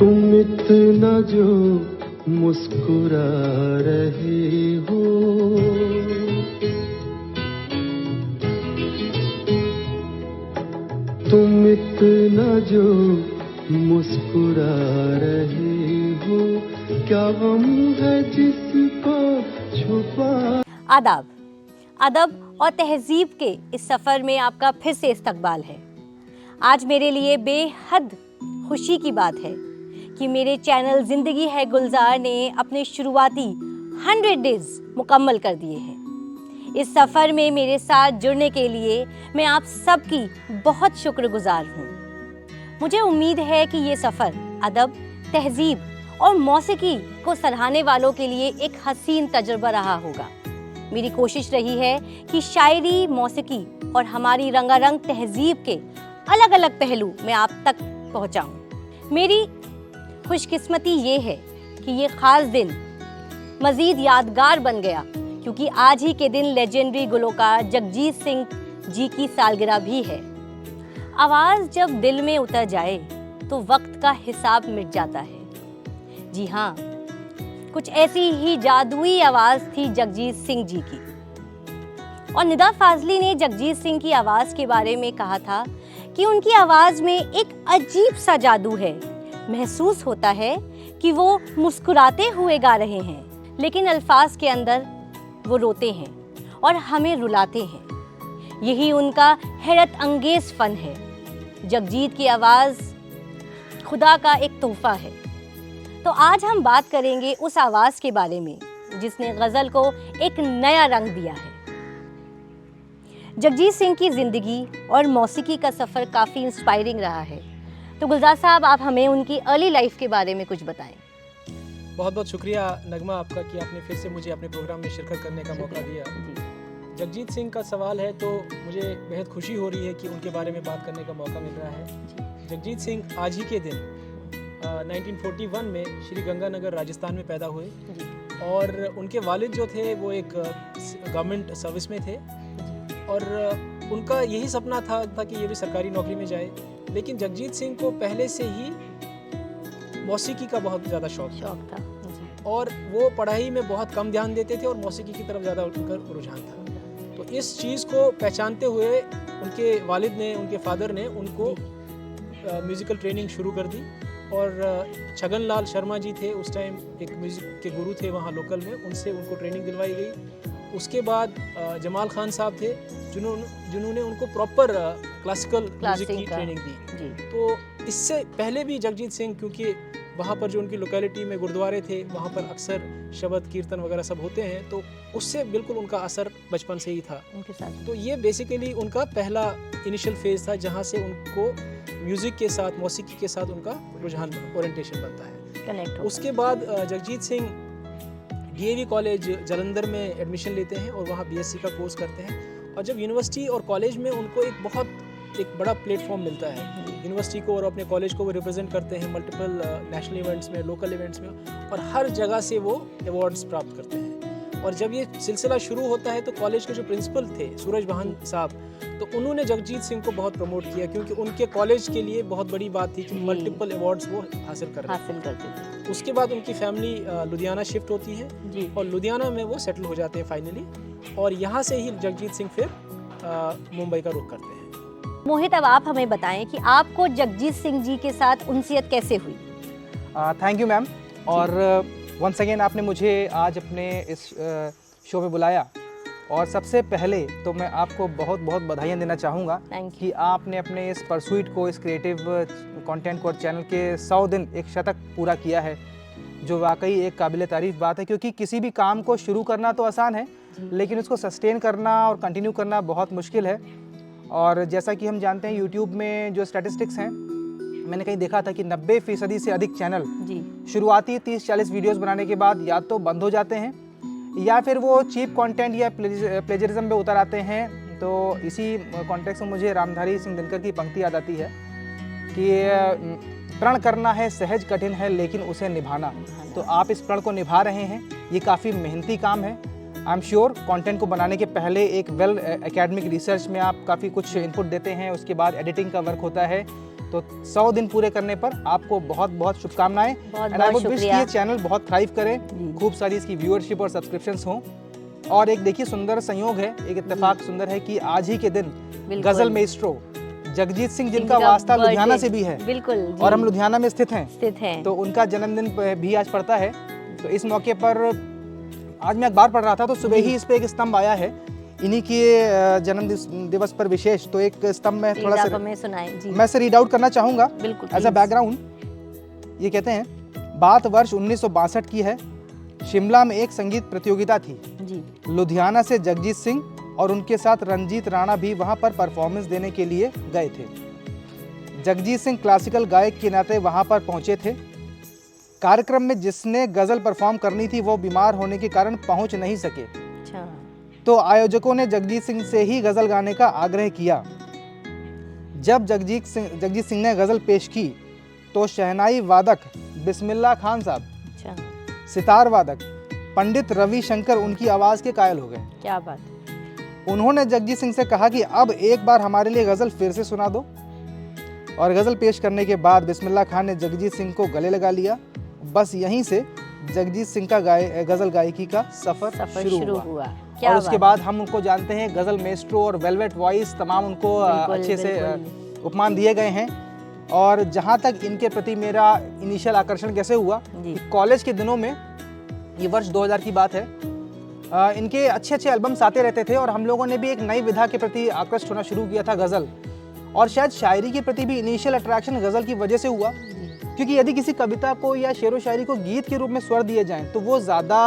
तुम इतना जो मुस्कुरा रहे हो, तुम इतना जो मुस्कुरा रहे हो, क्या गम है जिसको छुपा। आदाब, अदब और तहजीब के इस सफ़र में आपका फिर से इस्तकबाल है। आज मेरे लिए बेहद खुशी की बात है कि मेरे चैनल ज़िंदगी है गुलजार ने अपने शुरुआती 100 डेज़ मुकम्मल कर दिए हैं। इस सफ़र में मेरे साथ जुड़ने के लिए मैं आप सबकी बहुत शुक्रगुजार हूँ। मुझे उम्मीद है कि ये सफ़र अदब, तहजीब और मौसीकी को सराहने वालों के लिए एक हसीन तजुर्बा रहा होगा। मेरी कोशिश रही है कि शायरी, मौसीकी और हमारी रंगारंग तहजीब के अलग अलग पहलू मैं आप तक पहुँचाऊँ। मेरी खुशकिस्मती ये है कि ये ख़ास दिन मज़ीद यादगार बन गया क्योंकि आज ही के दिन लेजेंडरी गुलकार जगजीत सिंह जी की सालगिरह भी है। आवाज़ जब दिल में उतर जाए तो वक्त का हिसाब मिट जाता है। जी हाँ, कुछ ऐसी ही जादुई आवाज़ थी जगजीत सिंह जी की। और निदा फाजली ने जगजीत सिंह की आवाज़ के बारे में कहा था कि उनकी आवाज़ में एक अजीब सा जादू है। महसूस होता है कि वो मुस्कुराते हुए गा रहे हैं, लेकिन अल्फाज के अंदर वो रोते हैं और हमें रुलाते हैं। यही उनका हैरत अंगेज फ़न है। जगजीत की आवाज़ खुदा का एक तोहफ़ा है। तो आज हम बात करेंगे उस आवाज़ के बारे में जिसने गज़ल को एक नया रंग दिया है। जगजीत सिंह की ज़िंदगी और मौसीकी का सफ़र काफ़ी इंस्पायरिंग रहा है। तो गुलजार साहब, आप हमें उनकी अर्ली लाइफ के बारे में कुछ बताएं। बहुत बहुत शुक्रिया नगमा आपका कि आपने फिर से मुझे अपने प्रोग्राम में शिरकत करने का मौका दिया। जगजीत सिंह का सवाल है तो मुझे बेहद खुशी हो रही है कि उनके बारे में बात करने का मौका मिल रहा है। जगजीत सिंह आज ही के दिन 1941 में श्री गंगानगर राजस्थान में पैदा हुए और उनके वालिद जो थे वो एक गवर्नमेंट सर्विस में थे और उनका यही सपना था कि ये भी सरकारी नौकरी में जाए। लेकिन जगजीत सिंह को पहले से ही मौसीकी का बहुत ज़्यादा शौक था और वो पढ़ाई में बहुत कम ध्यान देते थे और मौसीकी की तरफ ज़्यादा उनका रुझान था। तो इस चीज़ को पहचानते हुए उनके वालिद ने, उनके फादर ने उनको म्यूज़िकल ट्रेनिंग शुरू कर दी और छगन लाल शर्मा जी थे उस टाइम, एक म्यूज़िक के गुरु थे वहाँ लोकल में, उनसे उनको ट्रेनिंग दिलवाई गई। उसके बाद जमाल खान साहब थे जिन्होंने उनको प्रॉपर क्लासिकल म्यूज़िक की ट्रेनिंग दी। तो इससे पहले भी जगजीत सिंह, क्योंकि वहाँ पर जो उनकी लोकेलिटी में गुरुद्वारे थे वहाँ पर अक्सर शबद कीर्तन वगैरह सब होते हैं, तो उससे बिल्कुल उनका असर बचपन से ही था उनके साथ। तो ये बेसिकली उनका पहला इनिशियल फेज था जहाँ से उनको म्यूज़िक के साथ, मौसीकी के साथ उनका रुझान, ओरिएंटेशन बनता है, कनेक्ट। उसके बाद जगजीत सिंह DAV कॉलेज जालंधर में एडमिशन लेते हैं और वहाँ BSc का कोर्स करते हैं। और जब यूनिवर्सिटी और कॉलेज में उनको एक बड़ा प्लेटफॉर्म मिलता है यूनिवर्सिटी को और अपने कॉलेज को वो रिप्रेजेंट करते हैं मल्टीपल नेशनल इवेंट्स में, लोकल इवेंट्स में, और हर जगह से वो अवार्ड्स प्राप्त करते हैं। और जब ये सिलसिला शुरू होता है तो कॉलेज के जो प्रिंसिपल थे सूरज वाहन साहब, तो उन्होंने जगजीत सिंह को बहुत प्रमोट किया क्योंकि उनके कॉलेज के लिए बहुत बड़ी बात थी कि मल्टीपल अवार्ड्स वो हासिल करते थे। उसके बाद उनकी फैमिली लुधियाना शिफ्ट होती है और लुधियाना में वो सेटल हो जाते हैं फाइनली, और यहाँ से ही जगजीत सिंह फिर मुंबई का रुख करते हैं। मोहित, अब आप हमें बताएं कि आपको जगजीत सिंह जी के साथ उनसियत कैसे हुई? थैंक यू मैम, और वंस अगेन आपने मुझे आज अपने इस शो में बुलाया और सबसे पहले तो मैं आपको बहुत बहुत बधाइयाँ देना चाहूँगा कि आपने अपने इस परसूट को, इस क्रिएटिव कंटेंट को और चैनल के 100 दिन, एक शतक पूरा किया है, जो वाकई एक काबिल तारीफ़ बात है। क्योंकि किसी भी काम को शुरू करना तो आसान है लेकिन उसको सस्टेन करना और कंटिन्यू करना बहुत मुश्किल है। और जैसा कि हम जानते हैं यूट्यूब में जो स्टैटिस्टिक्स हैं, मैंने कहीं देखा था कि 90% से अधिक चैनल शुरुआती 30-40 वीडियोस बनाने के बाद या तो बंद हो जाते हैं या फिर वो चीप कंटेंट या प्लेजरिज्म पे उतर आते हैं। तो इसी कॉन्टेक्स्ट में मुझे रामधारी सिंह दिनकर की पंक्ति याद आती है कि प्रण करना है सहज कठिन है लेकिन उसे निभाना। तो आप इस प्रण को निभा रहे हैं, ये काफ़ी मेहनती काम है। आई एम श्योर कंटेंट को बनाने के पहले एक वेल एकेडमिक रिसर्च में आप काफ़ी कुछ इनपुट देते हैं, उसके बाद एडिटिंग का वर्क होता है, तो 100 दिन पूरे करने पर आपको बहुत बहुत शुभकामनाएं। बहुत एंड आई बहुत वुड विश कि शुक्रिया। ये चैनल बहुत थ्राइव करे, जी। खूब सारी इसकी व्यूअरशिप और सब्सक्रिप्शंस हों। और एक देखिए सुंदर संयोग है, एक इत्तेफाक सुंदर है कि आज ही के दिन बिल्कुल। गजल मेस्ट्रो जगजीत सिंह जिनका जिनका वास्ता लुधियाना birthday, से भी है, बिल्कुल जी, और हम लुधियाना में स्थित स्थित हैं। तो उनका जन्मदिन भी आज पड़ता है। तो इस मौके पर आज मैं अखबार पढ़ रहा था तो सुबह ही इस पे एक स्तंभ आया है इन्हीं के जन्म दिवस पर विशेष। तो एक स्तंभ में थोड़ा सा हमें सुनाएं जी। मैं से रीड आउट करना चाहूँगा बिल्कुल एज अ please। बैकग्राउंड। ये कहते हैं, बात वर्ष 1962 की है। शिमला में एक संगीत प्रतियोगिता थी। जी लुधियाना से जगजीत सिंह और उनके साथ रंजीत राणा भी वहां पर परफॉर्मेंस देने के लिए गए थे। जगजीत सिंह क्लासिकल गायक के नाते वहां पर पहुंचे थे। कार्यक्रम में जिसने गजल परफॉर्म करनी थी वो बीमार होने के कारण पहुंच नहीं सके, अच्छा तो आयोजकों ने जगजीत सिंह से ही गजल गाने का आग्रह किया। जब जगजीत सिंह ने गजल पेश की तो शहनाई वादक बिस्मिल्लाह खान साहब, अच्छा सितार वादक पंडित रविशंकर उनकी आवाज के कायल हो गए। क्या बात है। उन्होंने जगजीत सिंह से कहा कि अब एक बार हमारे लिए गजल फिर से सुना दो। और गजल पेश करने के बाद बिस्मिल्लाह खान ने जगजीत सिंह को गले लगा लिया। बस यहीं से जगजीत सिंह का गजल गायकी का सफर शुरू हुआ। क्या और उसके बात। बाद हम उनको जानते हैं गजल मेस्ट्रो और वेलवेट वॉइस, तमाम उनको बिल्कुल, अच्छे से बिल्कुल। उपमान दिए गए हैं। और जहाँ तक इनके प्रति मेरा इनिशियल आकर्षण कैसे हुआ जी। कि कॉलेज के दिनों में, ये वर्ष 2000 की बात है, इनके अच्छे अच्छे एल्बम्स आते रहते थे और हम लोगों ने भी एक नई विधा के प्रति आकृष्ट होना शुरू किया था, गज़ल। और शायद शायरी के प्रति भी इनिशियल अट्रैक्शन गज़ल की वजह से हुआ, क्योंकि यदि किसी कविता को या शेरो शायरी को गीत के रूप में स्वर दिए जाएं तो वो ज़्यादा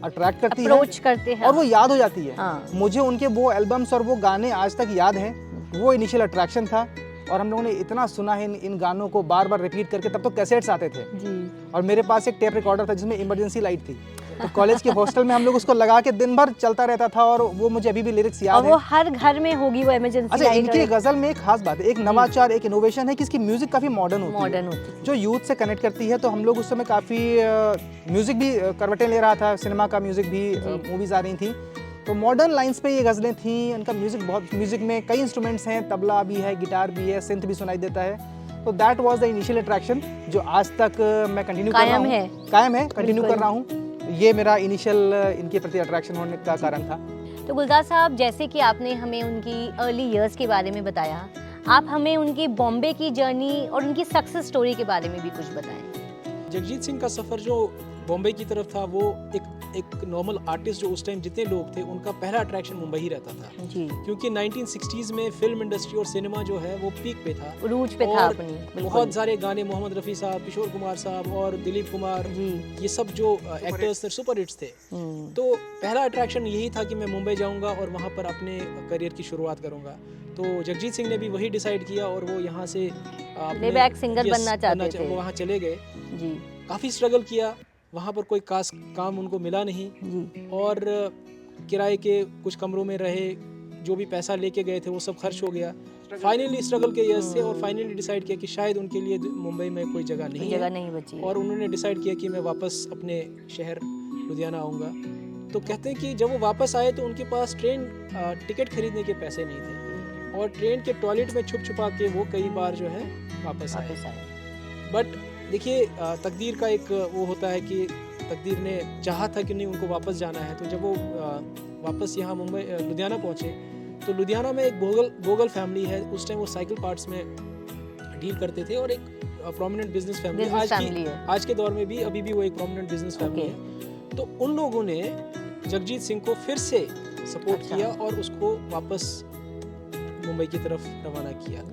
अट्रैक्ट करती अप्रोच है करते हैं और वो याद हो जाती है। हाँ। मुझे उनके वो एल्बम्स और वो गाने आज तक याद हैं। वो इनिशियल अट्रैक्शन था और हम लोगों ने इतना सुना है इन गानों को बार बार रिपीट करके। तब तो कैसेट्स आते थे जी। और मेरे पास एक टेप रिकॉर्डर था जिसमें इमरजेंसी लाइट थी, तो कॉलेज के हॉस्टल में हम लोग उसको लगा के दिन भर चलता रहता था और वो मुझे अभी भी लिरिक्स और याद वो है। हर घर में होगी वो इमरजेंसी अच्छा, लाइट। इनकी गजल में एक खास बात है, एक नवाचार, एक इनोवेशन है कि इसकी म्यूजिक काफी मॉडर्न होती है, जो यूथ से कनेक्ट करती है। तो हम लोग उस समय काफी म्यूजिक भी करवटें ले रहा था, सिनेमा का म्यूजिक भी, मूवीज आ रही थी, तो मॉडर्न लाइंस पे ये गज़लें थी। उनका म्यूजिक बहुत, म्यूजिक में कई इंस्ट्रूमेंट्स हैं, तबला भी है, गिटार भी है, सिंथ भी सुनाई देता है। तो that was the initial attraction जो आज तक मैं कंटिन्यू कर रहा हूँ, कायम है, कंटिन्यू कर रहा हूँ। ये मेरा इनिशियल इनके प्रति अट्रैक्शन होने का कारण था। तो गुलजार साहब, जैसे कि आपने हमें उनकी अर्ली इयर्स के बारे में बताया, आप हमें उनकी बॉम्बे की जर्नी और उनकी सक्सेस स्टोरी के बारे में भी कुछ बताएं। जगजीत सिंह का सफ़र जो बॉम्बे की तरफ था, वो एक नॉर्मल आर्टिस्ट जो उस टाइम जितने लोग थे उनका पहला अट्रैक्शन मुंबई ही रहता था जी। क्योंकि 1960s में फिल्म इंडस्ट्री और सिनेमा जो है वो पीक पे था, उरूज पे था और अपनी, बिल्कुल। बहुत सारे गाने मोहम्मद रफ़ी साहब, किशोर कुमार साहब और दिलीप कुमार जी। ये सब जो एक्टर्स थे सुपर हिट्स थे। तो पहला अट्रैक्शन यही था कि मैं मुंबई जाऊंगा और वहाँ पर अपने करियर की शुरुआत करूंगा। तो जगजीत सिंह ने भी वही डिसाइड किया और वो यहाँ से प्लेबैक सिंगर बनना चाहते थे। वो वहाँ चले गए जी। काफ़ी स्ट्रगल किया, वहाँ पर कोई खास काम उनको मिला नहीं जी। और किराए के कुछ कमरों में रहे, जो भी पैसा लेके गए थे वो सब खर्च हो गया। फाइनली स्ट्रगल के यस से और फाइनली डिसाइड किया कि शायद उनके लिए मुंबई में कोई जगह नहीं बची और उन्होंने डिसाइड किया कि मैं वापस अपने शहर लुधियाना आऊँगा। तो कहते हैं कि जब वो वापस आए तो उनके पास ट्रेन टिकट खरीदने के पैसे नहीं थे और ट्रेन के टॉयलेट में छुप छुपा के वो कई बार जो है वापस आए। बट देखिए, तकदीर का एक वो होता है कि तकदीर ने चाहा था कि नहीं उनको वापस जाना है। तो जब वो वापस यहाँ मुंबई लुधियाना पहुँचे तो लुधियाना में एक बोगल फैमिली है। उस टाइम वो साइकिल पार्ट्स में डील करते थे और एक प्रोमिनेंट बिजनेस फैमिली आज के दौर में भी अभी भी वो एक प्रोमिनेंट बिजनेस फैमिली है। तो उन लोगों ने जगजीत सिंह को फिर से सपोर्ट किया और उसको वापस मुंबई की तरफ रवाना किया।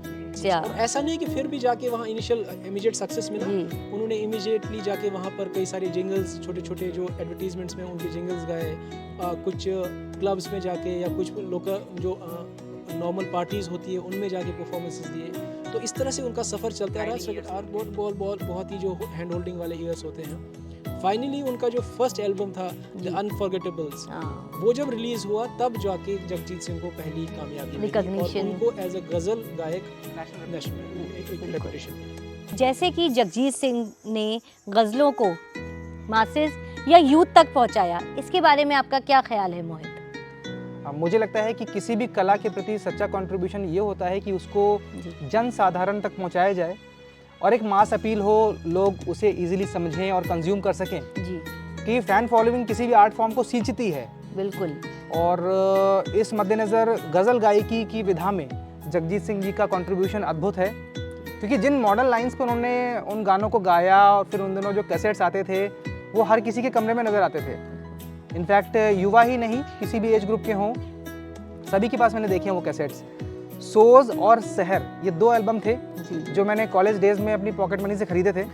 और ऐसा नहीं कि फिर भी जाके वहाँ इमीडिएट सक्सेस मिला, उन्होंने इमीडिएटली जाके वहाँ पर कई सारे जिंगल्स, छोटे छोटे जो एडवर्टीजमेंट्स में उनके जिंगल्स गाए, कुछ क्लब्स में जाके या कुछ लोकल जो नॉर्मल पार्टीज होती है उनमें जाके परफॉर्मेंसेस दिए। तो इस तरह से उनका सफ़र चलता रहा। बहुत ही जो हैंड होल्डिंग वाले ईयर्स होते हैं। फाइनली उनका जो फर्स्ट एल्बम था द अनफॉरगेटेबल्स, वो जब रिलीज हुआ तब जाके जगजीत सिंह को पहली कामयाबी मिली और उनको एज अ गजल गायक नेशनल रेपुटेशन। जैसे कि जगजीत सिंह ने गजलों को मासेस या यूथ तक पहुंचाया, इसके बारे में आपका क्या ख्याल है मोहित? मुझे लगता है कि किसी भी कला के प्रति सच्चा कंट्रीब्यूशन ये होता है कि उसको जन साधारण तक पहुंचाया जाए और एक मास अपील हो, लोग उसे इजीली समझें और कंज्यूम कर सकें जी। कि फैन फॉलोइंग किसी भी आर्ट फॉर्म को सींचती है। बिल्कुल। और इस मद्देनज़र गज़ल गायकी की विधा में जगजीत सिंह जी का कंट्रीब्यूशन अद्भुत है, क्योंकि जिन मॉडर्न लाइंस पर उन्होंने उन गानों को गाया और फिर उन दिनों जो कैसेट्स आते थे वो हर किसी के कमरे में नज़र आते थे। इनफैक्ट युवा ही नहीं, किसी भी एज ग्रुप के हों, सभी के पास मैंने देखे हैं वो कैसेट्स। सोज और सहर, ये 2 एल्बम थे जो मैंने कॉलेज डेज में अपनी पॉकेट मनी से खरीदे थे,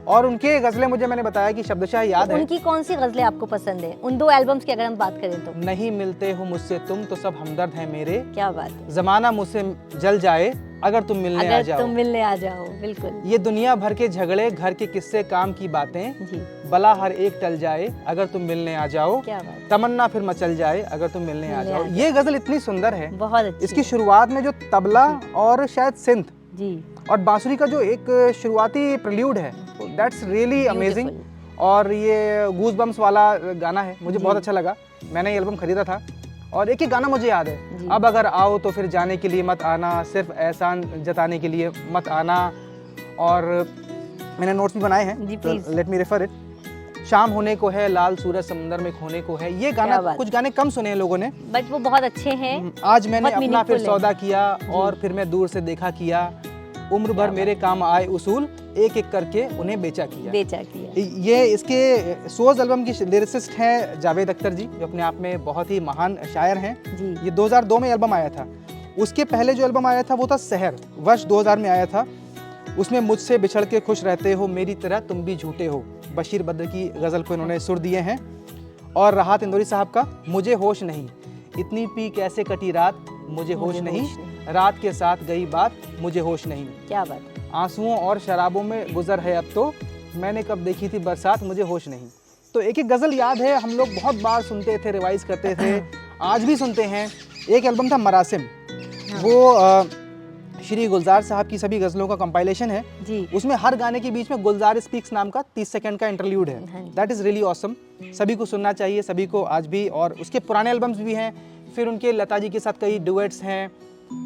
और उनके गज़लें मुझे मैंने बताया कि शब्दशः याद है। उनकी कौन सी गज़लें आपको पसंद है उन 2 एल्बम्स की अगर हम बात करें तो? नहीं मिलते हो मुझसे तुम तो सब हमदर्द हैं मेरे, क्या बात है। ज़माना मुझसे जल जाए अगर तुम मिलने आ जाओ, अगर तुम मिलने आ जाओ। बिल्कुल। ये दुनिया भर के झगड़े, घर के किस्से, काम की बातें, जी। बला हर एक टल जाए अगर तुम मिलने आ जाओ, क्या बात है। तमन्ना फिर मचल जाए अगर तुम मिलने आ जाओ। ये गज़ल इतनी सुंदर है, बहुत अच्छी। इसकी शुरुआत में जो तबला और शायद सिंथ जी और बांसुरी का जो एक शुरुआती प्रेल्यूड है, दैट्स रियली अमेजिंग। और ये गूज बम्स वाला गाना है, मुझे बहुत अच्छा लगा। मैंने ये एल्बम खरीदा था और एक ही गाना मुझे याद है, अब अगर आओ तो फिर जाने के लिए मत आना, सिर्फ एहसान जताने के लिए मत आना। और मैंने नोट्स भी बनाए हैं, लेट मी रेफर इट। शाम होने को है, लाल सूरज समुंदर में खोने को है। ये गाना कुछ गाने कम सुने हैं लोगों ने, बट वो बहुत अच्छे हैं। आज मैंने अपना फिर सौदा किया और फिर मैं दूर से देखा किया, उम्र भर मेरे काम आए उसूल, एक एक करके उन्हें बेचा किया। ये इसके सोज एल्बम की लिरिसिस्ट हैं जावेद अख्तर जी, जो अपने आप में बहुत ही महान शायर हैं। ये 2002 में एल्बम आया था। उसके पहले जो एल्बम आया था वो था सहर, वर्ष 2000 में आया था। उसमें मुझसे बिछड़ के खुश रहते हो, मेरी तरह तुम भी झूठे हो, बशीर बद्र की गज़ल को इन्होंने सुर दिए हैं। और राहत इंदौरी साहब का मुझे होश नहीं, इतनी पी कैसे कटी रात, मुझे होश नहीं, रात के साथ गई बात, मुझे होश नहीं। क्या बात है। आंसुओं और शराबों में गुजर है अब तो, मैंने कब देखी थी बरसात, मुझे होश नहीं। तो एक एक गज़ल याद है, हम लोग बहुत बार सुनते थे, रिवाइज करते थे, आज भी सुनते हैं। एक एल्बम था मरासिम, वो श्री गुलजार साहब की सभी गज़लों का कंपाइलेशन है जी। उसमें हर गाने के बीच में गुलजार स्पीक्स नाम का 30 सेकंड का इंटरल्यूड है। दैट इज़ रियली ऑसम, सभी को सुनना चाहिए, सभी को आज भी। और उसके पुराने एल्बम्स भी हैं, फिर उनके लता जी के साथ कई डुएट्स हैं,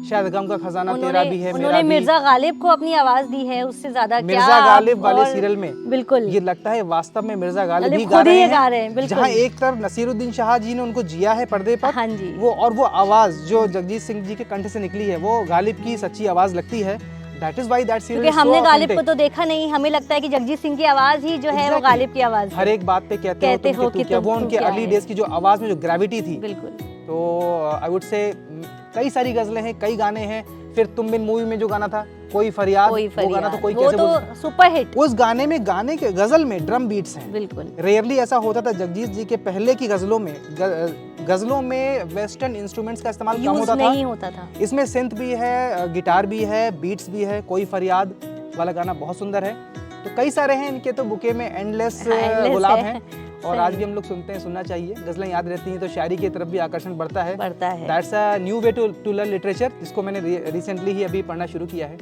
शायद गम का खजाना तेरा भी है, उन्होंने मिर्जा गालिब को अपनी आवाज दी है, उससे ज्यादा क्या। मिर्जा गालिब वाले सीरियल में बिल्कुल ये लगता है वास्तव में मिर्जा गालिब ही गा रहे हैं, जहाँ एक तरफ नसीरुद्दीन शाह जी ने उनको जिया है पर्दे पर। हाँ जी। वो और वो आवाज जो जगजीत सिंह जी के कंठ से निकली है, वो गालिब की सच्ची आवाज लगती है। That is why that serial क्योंकि हमने गालिब को तो देखा नहीं, हमें लगता है कि जगजीत सिंह की आवाज ही जो है वो गालिब की आवाज है। हर एक बात पे कहते हो कि क्या, वो उनके अर्ली डेज की जो आवाज में जो ग्रेविटी थी। बिल्कुल। तो आई वुड से कई सारी गजलें हैं, कई गाने हैं। फिर तुम बिन मूवी में जो गाना था कोई फरियाद, वो गाना तो कोई कैसे तो सुपर हिट। उस गाने में, गाने के गजल में ड्रम बीट्स हैं। बिल्कुल। रेयरली ऐसा होता था जगजीत जी के पहले की गजलों में वेस्टर्न इंस्ट्रूमेंट्स का इस्तेमाल कम होता था। इसमें सिंथ भी है, गिटार भी है, बीट्स भी है। कोई फरियाद वाला गाना बहुत सुंदर है। तो कई सारे हैं इनके, तो बुके में एंडलेस गुलाब हैं और आज भी हम लोग सुनते हैं, सुनना चाहिए। गजलें याद रहती हैं तो शायरी की तरफ भी आकर्षण बढ़ता है। That's a new way to learn literature, जिसको मैंने रिसेंटली ही अभी पढ़ना शुरू किया है।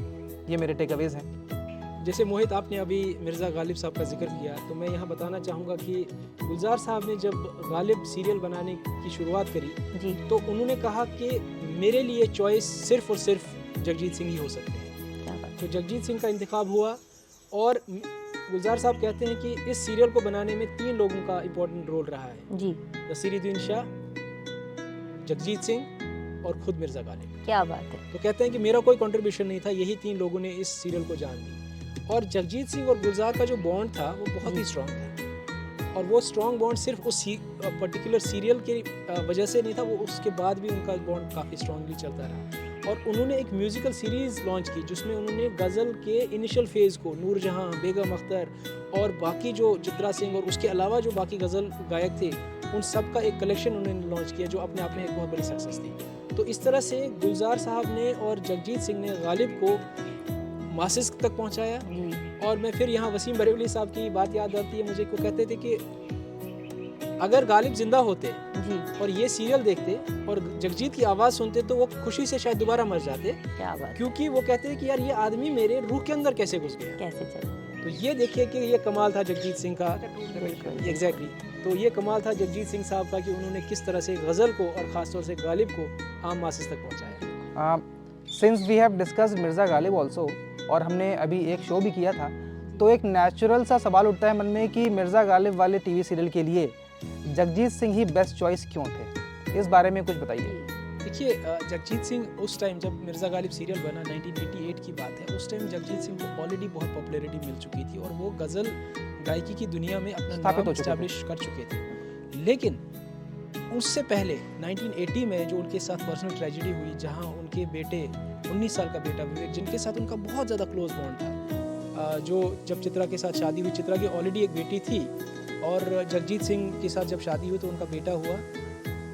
ये मेरे टेक अवेज हैं। जैसे मोहित आपने अभी मिर्ज़ा गालिब साहब का जिक्र किया, तो मैं यहाँ बताना चाहूँगा कि गुलजार साहब ने जब गालिब सीरियल बनाने की शुरुआत करी जी, तो उन्होंने कहा कि मेरे लिए चॉइस सिर्फ और सिर्फ जगजीत सिंह ही हो सकते हैं। तो जगजीत सिंह का इंतखाब हुआ और गुलजार साहब कहते हैं कि इस सीरियल को बनाने में 3 लोगों का इम्पोर्टेंट रोल रहा है जी, नसीरुद्दीन शाह, जगजीत सिंह और खुद मिर्ज़ा गालिब। क्या बात है। तो कहते हैं कि मेरा कोई कंट्रीब्यूशन नहीं था, यही 3 लोगों ने इस सीरियल को जान दी। और जगजीत सिंह और गुलजार का जो बॉन्ड था वो बहुत ही स्ट्रॉन्ग था, और वो स्ट्रॉन्ग बॉन्ड सिर्फ उस पर्टिकुलर सीरियल की वजह से नहीं था, वो उसके बाद भी उनका बॉन्ड काफ़ी स्ट्रॉन्गली चलता रहा। और उन्होंने एक म्यूज़िकल सीरीज़ लॉन्च की जिसमें उन्होंने गज़ल के इनिशियल फेज़ को नूरजहां, बेगम अख्तर और बाकी जो चित्रा सिंह और उसके अलावा जो बाकी गज़ल गायक थे, उन सब का एक कलेक्शन उन्होंने लॉन्च किया, जो अपने आप में एक बहुत बड़ी सक्सेस थी। तो इस तरह से गुलजार साहब ने और जगजीत सिंह ने गालिब को मासेस तक पहुंचाया। और मैं फिर यहाँ वसीम बरेली साहब की बात याद आती है मुझे, को कहते थे कि अगर गालिब जिंदा होते जी, और ये सीरियल देखते और जगजीत की आवाज़ सुनते तो वो खुशी से शायद दोबारा मर जाते। क्या बात। क्योंकि वो कहते हैं कि यार ये आदमी मेरे रूह के अंदर कैसे घुस गया, कैसे चला। तो ये देखिए कि ये कमाल था जगजीत सिंह का, एग्जैक्टली तो ये कमाल था जगजीत सिंह साहब का कि उन्होंने किस तरह से गज़ल को और ख़ासतौर से गालिब को आम मासेस तक पहुँचाया। Since we have discussed Mirza Ghalib also, और हमने अभी एक शो भी किया था, तो एक नेचुरल सा सवाल उठता है मन में कि मिर्ज़ा गालिब वाले टीवी सीरियल के लिए जगजीत सिंह ही बेस्ट चॉइस क्यों थे? इस बारे में कुछ बताइए। देखिए जगजीत सिंह उस टाइम जब मिर्ज़ा गालिब सीरियल बना 1988 की बात है, उस टाइम जगजीत सिंह को ऑलरेडी बहुत पॉपुलैरिटी मिल चुकी थी और वो गज़ल गायकी की दुनिया में अपना नाम एस्टैब्लिश कर चुके थे। लेकिन उससे पहले 1980 में जो उनके साथ पर्सनल ट्रेजेडी हुई, जहां उनके बेटे 19 साल का बेटा विवेक, जिनके साथ उनका बहुत ज़्यादा क्लोज बॉन्ड था, जो जब चित्रा के साथ शादी हुई, चित्रा की ऑलरेडी एक बेटी थी और जगजीत सिंह के साथ जब शादी हुई तो उनका बेटा हुआ।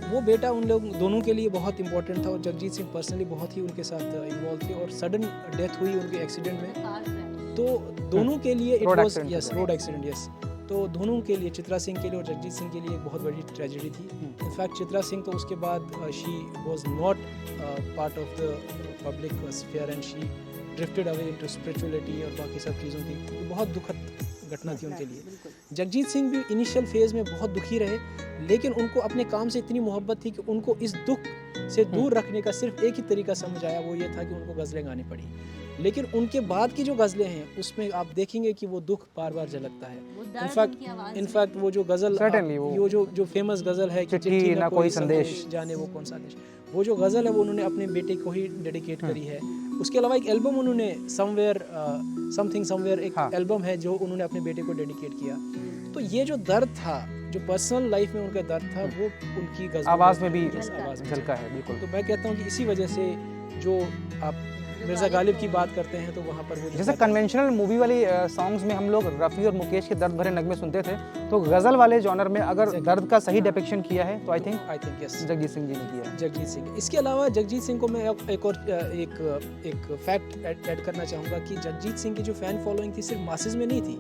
वो बेटा उन लोग दोनों के लिए बहुत इंपॉर्टेंट था और जगजीत सिंह पर्सनली बहुत ही उनके साथ इन्वॉल्व थे और सडन डेथ हुई उनके एक्सीडेंट में। तो दोनों के लिए it was yes road accident yes, तो दोनों के लिए, चित्रा सिंह के लिए और जगजीत सिंह के लिए एक बहुत बड़ी ट्रेजेडी थी। इनफैक्ट चित्रा सिंह तो उसके बाद she was not part of the public sphere and she drifted away into spirituality और बाकी सब चीज़ों की। बहुत दुखद घटना थी उनके लिए। जगजीत सिंह भी इनिशियल फेज़ में बहुत दुखी रहे, लेकिन उनको अपने काम से इतनी मोहब्बत थी कि उनको इस दुख से दूर रखने का सिर्फ एक ही तरीका समझ आया, वो ये था कि उनको गज़लें गानी पड़ी। लेकिन उनके बाद की जो गज़लें हैं उसमें आप देखेंगे कि वो दुख बार बार झलकता है। इनफैक्ट वो जो गज़ल, वो जो फेमस गज़ल है कि चिट्ठी ना कोई संदेश जाने वो कौन सा देश, वो जो गज़ल है वो उन्होंने अपने बेटे को ही डेडिकेट करी है। उसके अलावा एक एल्बम उन्होंने समवेयर समथिंग समवेयर एक एल्बम है जो उन्होंने अपने बेटे को डेडिकेट किया। तो ये जो दर्द था, जो पर्सनल लाइफ में उनका दर्द था, वो उनकी गज़ल आवाज़ में भी झलका है। बिल्कुल। तो मैं कहता हूँ कि इसी वजह से जो आप मिर्ज़ा गालिब की बात करते हैं तो वहाँ पर वो जैसे कन्वेंशनल मूवी वाली सॉन्ग्स में हम लोग रफ़ी और मुकेश के दर्द भरे नगमे सुनते थे, तो गज़ल वाले जॉनर में अगर दर्द का सही डिपिक्शन किया है तो I think yes Jagjit Singh ji ने किया है। जगजीत सिंह। इसके अलावा जगजीत सिंह को मैं एक और एक फैक्ट ऐड करना चाहूँगा कि जगजीत सिंह की जो फ़ैन फॉलोइंग थी सिर्फ मासेस में नहीं थी,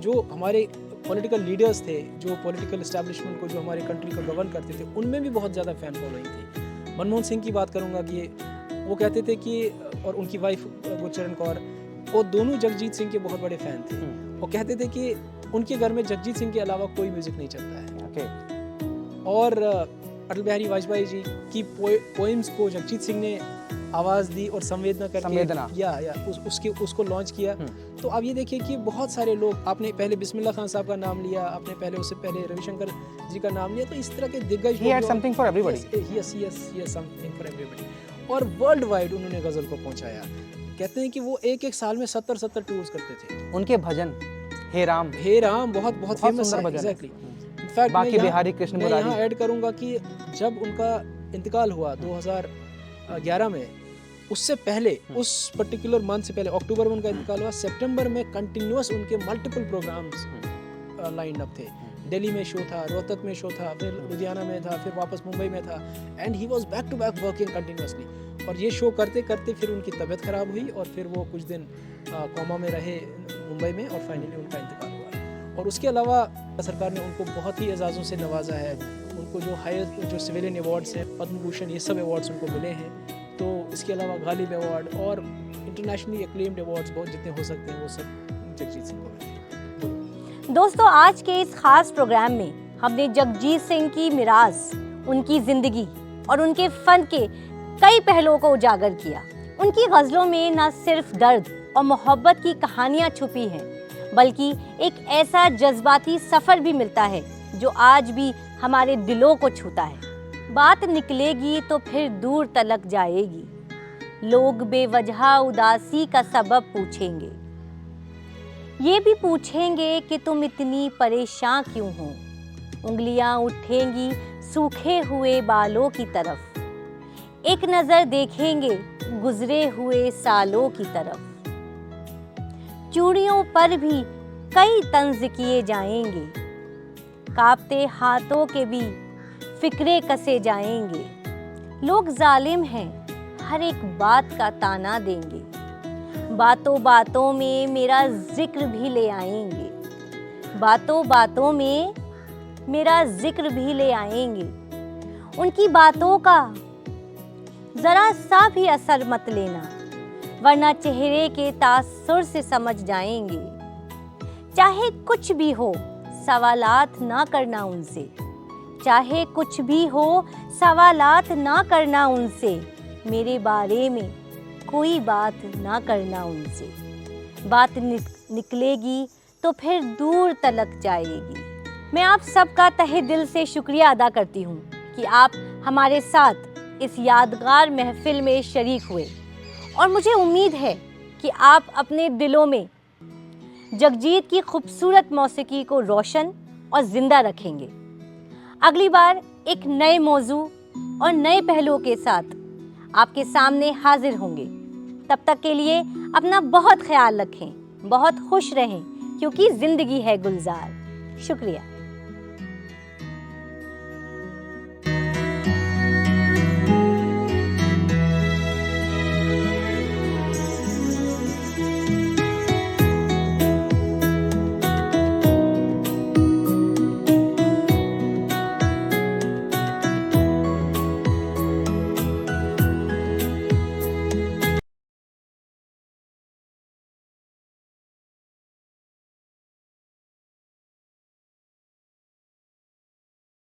जो हमारे पॉलिटिकल लीडर्स थे, जो पॉलिटिकल एस्टैब्लिशमेंट को, जो हमारे कंट्री को गवर्न करते थे, उनमें भी बहुत ज़्यादा फ़ैन फॉलोइंग थी। मनमोहन सिंह की बात करूँगा कि वो कहते थे कि, और उनकी वाइफ गुरचरण कौर, वो दोनों जगजीत सिंह के बहुत बड़े फ़ैन थे। वो कहते थे कि उनके घर में जगजीत सिंह के अलावा कोई म्यूज़िक नहीं चलता है। और अटल बिहारी वाजपेयी जी की पोएम्स को जगजीत सिंह ने आवाज़ दी और संवेदना करके उसको लॉन्च किया। तो आप ये देखिए कि बहुत सारे लोग, आपने पहले बिस्मिल्लाह खान साहब का नाम लिया, आपने पहले उससे पहले रविशंकर जी का नाम लिया, तो इस तरह के दिग्गज He had something for everybody. Yes, something for everybody. और वर्ल्ड वाइड उन्होंने गज़ल को पहुंचाया। कहते हैं कि वो एक साल में 70 टूर्स करते थे। उनके भजन हे राम बहुत फेमस है। एग्जैक्टली। इनफैक्ट बाकी बिहारी कृष्ण मुरारी, मैं यहाँ ऐड करूँगा कि जब उनका इंतकाल हुआ 2011 में, उससे पहले उस पर्टिकुलर मंथ से पहले अक्टूबर में उनका इंतकाल हुआ, सितंबर में कंटिन्यूअस उनके मल्टीपल प्रोग्राम्स लाइन अप थे। दिल्ली में शो था, रोहतक में शो था, फिर लुधियाना में था, फिर वापस मुंबई में था, and he was back to back working continuously. और ये शो करते करते फिर उनकी तबीयत ख़राब हुई और फिर वो कुछ दिन कोमा में रहे मुंबई में और फाइनली उनका इंतकाल हुआ। और उसके अलावा सरकार ने उनको बहुत ही एजाज़ों से नवाजा है। उनको जो हाईएस्ट जो सिविलियन अवार्ड्स हैं, पद्म भूषण, ये सब अवार्ड्स उनको मिले हैं। तो इसके अलावा गालिब अवार्ड और इंटरनेशनली एक्लेम्ड अवार्ड्स बहुत जितने हो सकते हैं वो सब जगजीत सिंह को मिले। दोस्तों, आज के इस खास प्रोग्राम में हमने जगजीत सिंह की मिरास, उनकी ज़िंदगी और उनके फ़न के कई पहलुओं को उजागर किया। उनकी गज़लों में न सिर्फ दर्द और मोहब्बत की कहानियाँ छुपी हैं, बल्कि एक ऐसा जज्बाती सफ़र भी मिलता है जो आज भी हमारे दिलों को छूता है। बात निकलेगी तो फिर दूर तलक जाएगी, लोग बेवजह उदासी का सबब पूछेंगे, ये भी पूछेंगे कि तुम इतनी परेशान क्यों हो। उंगलियां उठेंगी सूखे हुए बालों की तरफ, एक नज़र देखेंगे गुजरे हुए सालों की तरफ। चूड़ियों पर भी कई तंज किए जाएंगे, कांपते हाथों के भी फिक्रे कसे जाएंगे। लोग जालिम हैं, हर एक बात का ताना देंगे, बातों बातों में मेरा जिक्र भी ले आएंगे, बातों बातों में मेरा जिक्र भी ले आएंगे। उनकी बातों का जरा सा भी असर मत लेना, वरना चेहरे के तासुर से समझ जाएंगे। चाहे कुछ भी हो सवालात ना करना उनसे, चाहे कुछ भी हो सवालात ना करना उनसे, मेरे बारे में कोई बात ना करना उनसे। बात निकलेगी तो फिर दूर तलक जाएगी। मैं आप सबका तहे दिल से शुक्रिया अदा करती हूँ कि आप हमारे साथ इस यादगार महफिल में शरीक हुए, और मुझे उम्मीद है कि आप अपने दिलों में जगजीत की खूबसूरत मौसीकी को रोशन और ज़िंदा रखेंगे। अगली बार एक नए मौजू और नए पहलुओं के साथ आपके सामने हाजिर होंगे। तब तक के लिए अपना बहुत ख्याल रखें, बहुत खुश रहें, क्योंकि ज़िंदगी है गुलजार। शुक्रिया।